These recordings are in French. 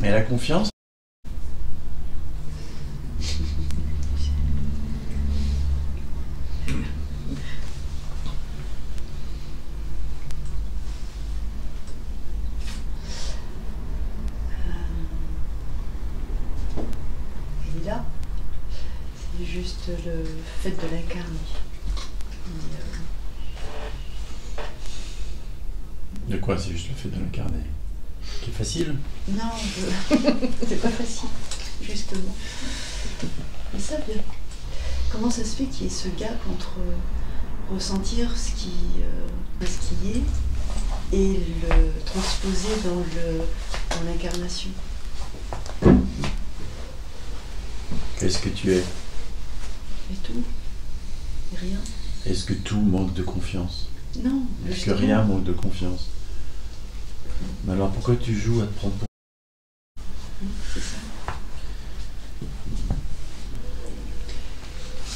Et la confiance? Elle est là. C'est juste le fait de l'incarner. De quoi? C'est juste le fait de l'incarner. Qui est facile? Non, c'est pas facile, justement. Mais ça vient. Comment ça se fait qu'il y ait ce gap entre ressentir ce qui est et le transposer dans l'incarnation? Qu'est-ce que tu es? Et tout. Et rien. Est-ce que tout manque de confiance? Non. Est-ce que rien manque de confiance? Mais alors pourquoi tu joues à te prendre pour... C'est ça.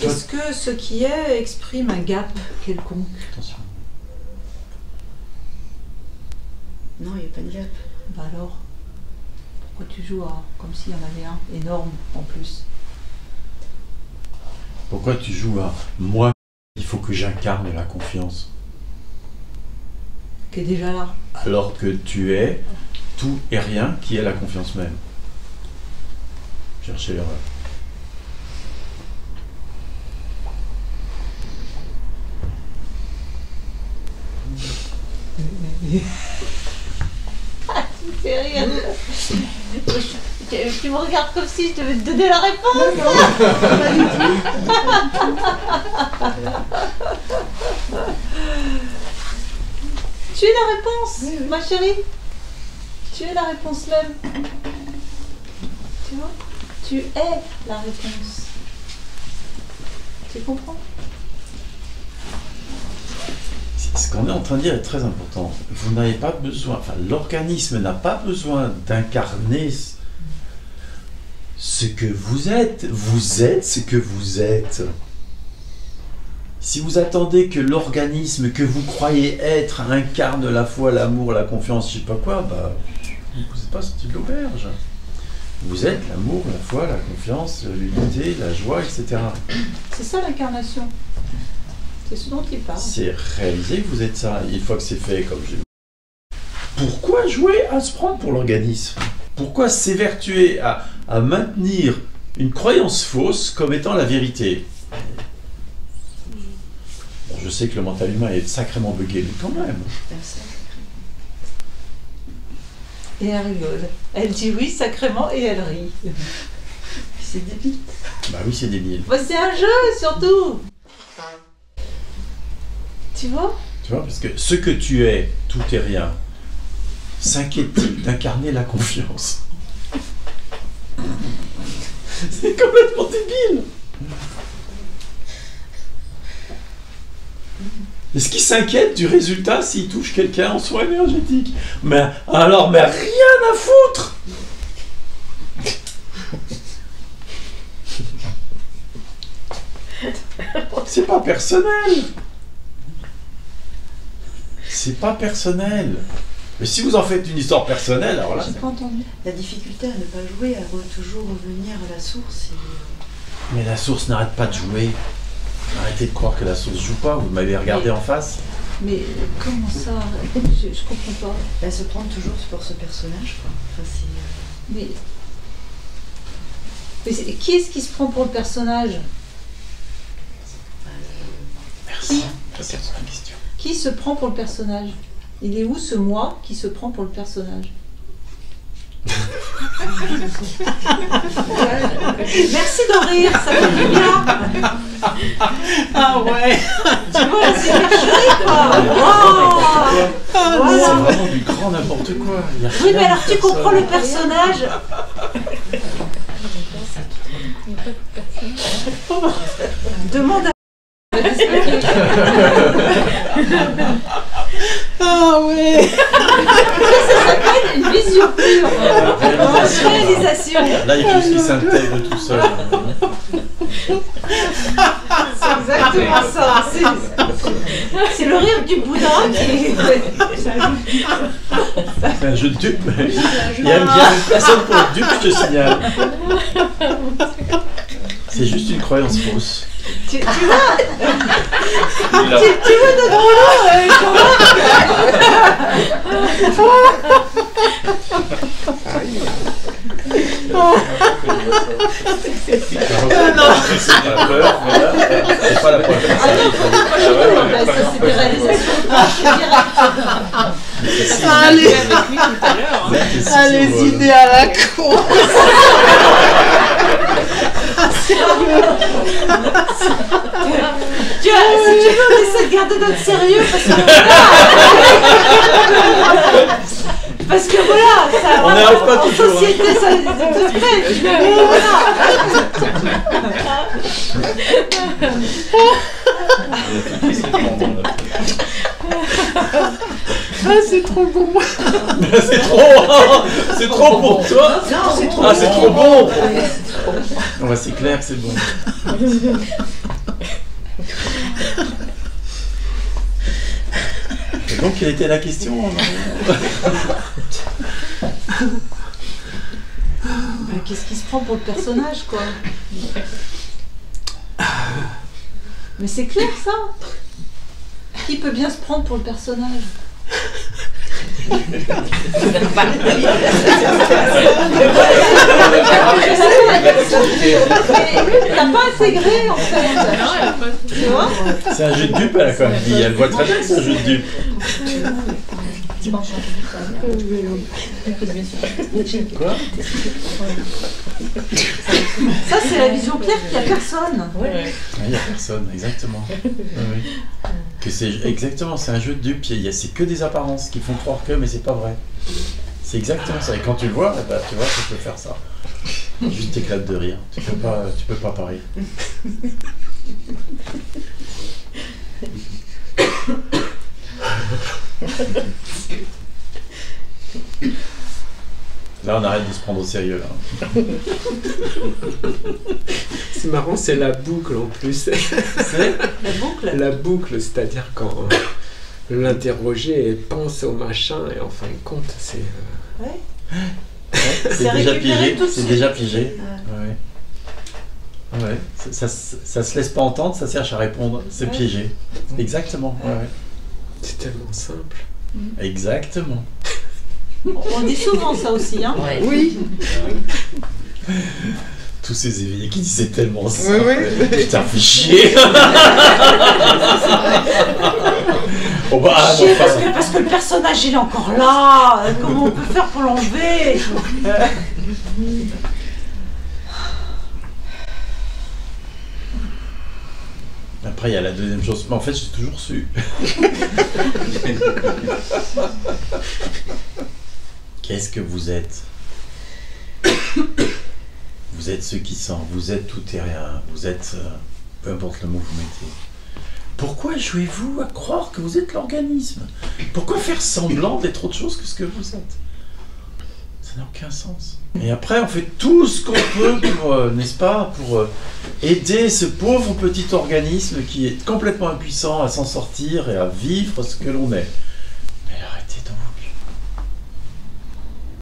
Est-ce que ce qui est exprime un gap quelconque? Attention. Non, il n'y a pas de gap. Bah alors, pourquoi tu joues à, comme s'il y en avait un énorme en plus? Pourquoi tu joues à moi? Il faut que j'incarne la confiance. Qui est déjà là. Alors que tu es tout et rien qui est la confiance même. Cherchez l'erreur. Tu me fais rire. Tu me regardes comme si je devais te donner la réponse. Tu es la réponse, oui, oui. ma chérie. Tu es la réponse même. Tu vois? Tu es la réponse. Tu comprends? Ce qu'on est en train de dire est très important. Vous n'avez pas besoin, enfin l'organisme n'a pas besoin d'incarner ce que vous êtes. Vous êtes ce que vous êtes. Si vous attendez que l'organisme que vous croyez être incarne la foi, l'amour, la confiance, je sais pas quoi, bah vous n'êtes pas sorti de l'auberge. Vous êtes l'amour, la foi, la confiance, l'unité, la joie, etc. C'est ça l'incarnation. C'est ce dont il parle. C'est réaliser que vous êtes ça. Une fois que c'est fait, comme j'ai... Pourquoi jouer à se prendre pour l'organisme? Pourquoi s'évertuer à maintenir une croyance fausse comme étant la vérité? Bon, je sais que le mental humain est sacrément buggé, mais quand même. Et elle rigole. Elle dit oui sacrément et elle rit. C'est débile. Bah oui, c'est débile. Bah, c'est un jeu surtout. Tu vois? Tu vois, parce que ce que tu es, tout et rien, s'inquiète-t-il d'incarner la confiance? C'est complètement débile. Est-ce qu'il s'inquiète du résultat s'il touche quelqu'un en soins énergétiques? Mais alors, mais rien à foutre! C'est pas personnel. C'est pas personnel. Mais si vous en faites une histoire personnelle, alors là... J'ai pas entendu. La difficulté à ne pas jouer, à toujours revenir à la source. Et... Mais la source n'arrête pas de jouer. Arrêtez de croire que la source joue pas, vous m'avez regardé en face. Mais comment ça? Je comprends pas. Elle se prend toujours pour ce personnage, quoi. Enfin, c'est... Mais qui est-ce qui se prend pour le personnage? Merci. C'est la question. Qui se prend pour le personnage? Il est où ce moi qui se prend pour le personnage? Merci de rire, ça fait du bien. Ah ouais. Tu vois, c'est chérie quoi. Wow. Voilà. C'est vraiment du grand n'importe quoi. Oui, mais alors tu comprends le personnage. Demande à... Ah ouais. Ça s'appelle une vision pure. Réalisation. Là, il y a tout ce qui s'intègre tout seul. C'est exact. exactement ça. C'est le rire du Bouddha qui C'est un jeu de dupe. Il y a bien une personne pour le dupe, je te signale. C'est juste une croyance fausse. tu vois notre C'est pas la première fois. ça c'est des réalisations. Les idées à la con. Tu vois, si tu veux, on essaie de garder notre sérieux parce que voilà, ça, On n'arrive pas en toujours. société, ça se fait. C'est trop bon. C'est trop pour toi. Non, c'est trop Ah, c'est trop bon. Ouais, c'est clair, c'est bon. Et donc, quelle était la question? Qu'est-ce qui se prend pour le personnage, quoi? Mais c'est clair, ça. Qui peut bien se prendre pour le personnage? T'as pas intégré, en fait. Tu vois? C'est un jeu de dupe, elle a quand même dit. Elle voit très bien que c'est un jeu de dupe. Quoi? Ça, c'est la vision claire qu'il n'y a personne. Il n'y a personne, exactement. Oui. Que c'est exactement, c'est un jeu de dupe. C'est que des apparences qui font croire que, mais c'est pas vrai. C'est exactement ça. Et quand tu le vois, bah, tu vois, tu peux faire ça. Juste t'éclates de rire. Tu peux pas parier. Là, on arrête de se prendre au sérieux, là. C'est marrant, c'est la boucle en plus. C'est La boucle. La boucle, c'est-à-dire quand l'interrogé pense au machin et en fin de compte, c'est... Ouais. c'est déjà récupéré pigé. tout de C'est suite. déjà pigé. Ouais. Ça se laisse pas entendre, ça cherche à répondre. C'est piégé. Exactement. Ouais. C'est tellement simple. Exactement. On dit souvent ça aussi, hein. Oui. Tous ces éveillés qui disaient tellement ça. Oui. Putain, fais chier. Oh bah, ah, non, Chier, pas- parce que le personnage il est encore là. Comment on peut faire pour l'enlever? Après, il y a la deuxième chose. Mais en fait, j'ai toujours su. Qu'est-ce que vous êtes? Vous êtes ce qui sent. Vous êtes tout et rien. Vous êtes... peu importe le mot que vous mettez. Pourquoi jouez-vous à croire que vous êtes l'organisme? Pourquoi faire semblant d'être autre chose que ce que vous êtes? Ça n'a aucun sens. Et après, on fait tout ce qu'on peut pour, n'est-ce pas, pour aider ce pauvre petit organisme qui est complètement impuissant à s'en sortir et à vivre ce que l'on est. Mais arrêtez d'en